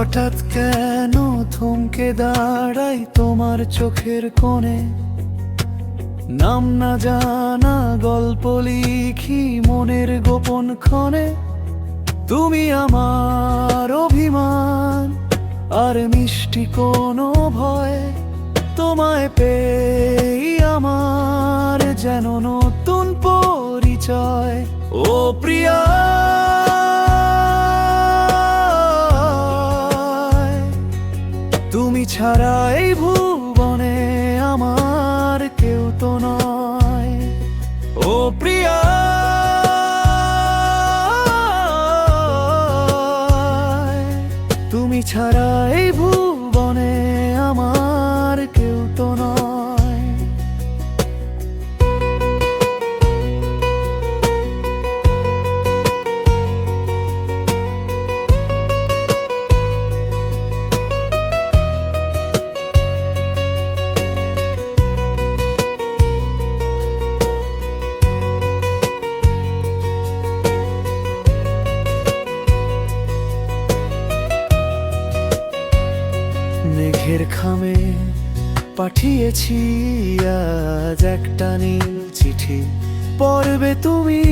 হঠাৎ কেন থমকে দাঁড়াই তোমার চোখের কোণে, নাম না জানা গল্প লিখি মনের গোপন ক্ষণে। তুমি আমার অভিমান আর মিষ্টি কোনো ভয়, তোমায় পেয়ে আমার যেন নতুন পরিচয়। ও প্রিয়া, তুমি ছাড়া এই ভুবনে আমার কেউ তো নয়। ও প্রিয়া, তুমি ছাড়া এই ভুবনে আমার কেউ তো নয়। মেঘের খামে পাঠিয়েছি আজ একটা নীল চিঠি, পড়বে তুমি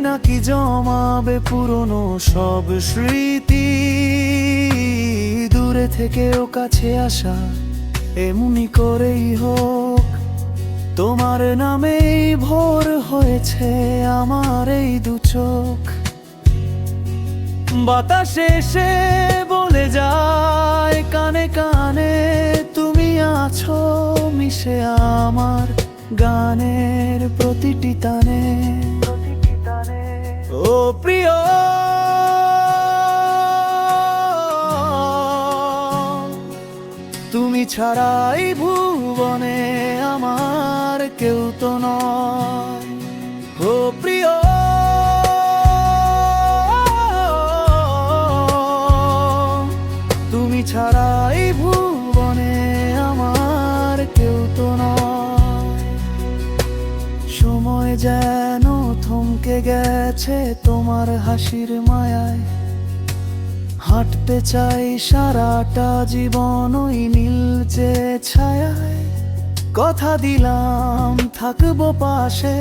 নাকি জমাবে পুরনো সব স্মৃতি। দূরে থেকেও কাছে আসা এমনি করেই হোক, তোমার নামেই ভোর হয়েছে আমার এই দু চোখ। বাতাসে এসে বলে যায় কানে কানে, তুমি আছো মিশে আমার গানের প্রতিটি তানে। ও প্রিয়, তুমি ছাড়া এই ভুবনে আমার কেউ তো নয়। ও প্রিয়, তুমি ছাড়া এই ভুবনে আমার কেউ তো নয়। সময় যেন থমকে গেছে তোমার হাসির মায়ায়, হাঁটতে চাই সারাটা জীবন ওই নীলচে ছায়ায়। কথা দিলাম থাকবো পাশে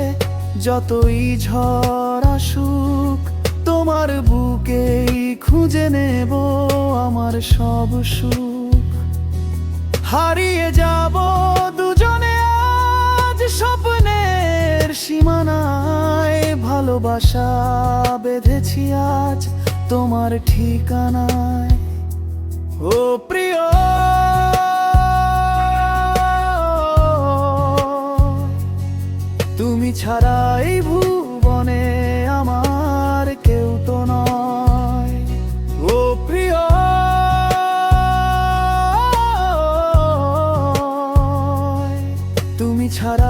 যতই ঝড় আসুক, তোমার বুকেই খুঁজে নেব আমার সব সুখ। হারিয়ে যাব দুজনে আজ স্বপ্নের সীমানায়, ভালোবাসা বেঁধেছি আজ তোমার ঠিকানায়। ও প্রিয়, তুমি ছাড়া এই ভুবনে আমার কেউ তো নয়। ও প্রিয়, তুমি ছাড়া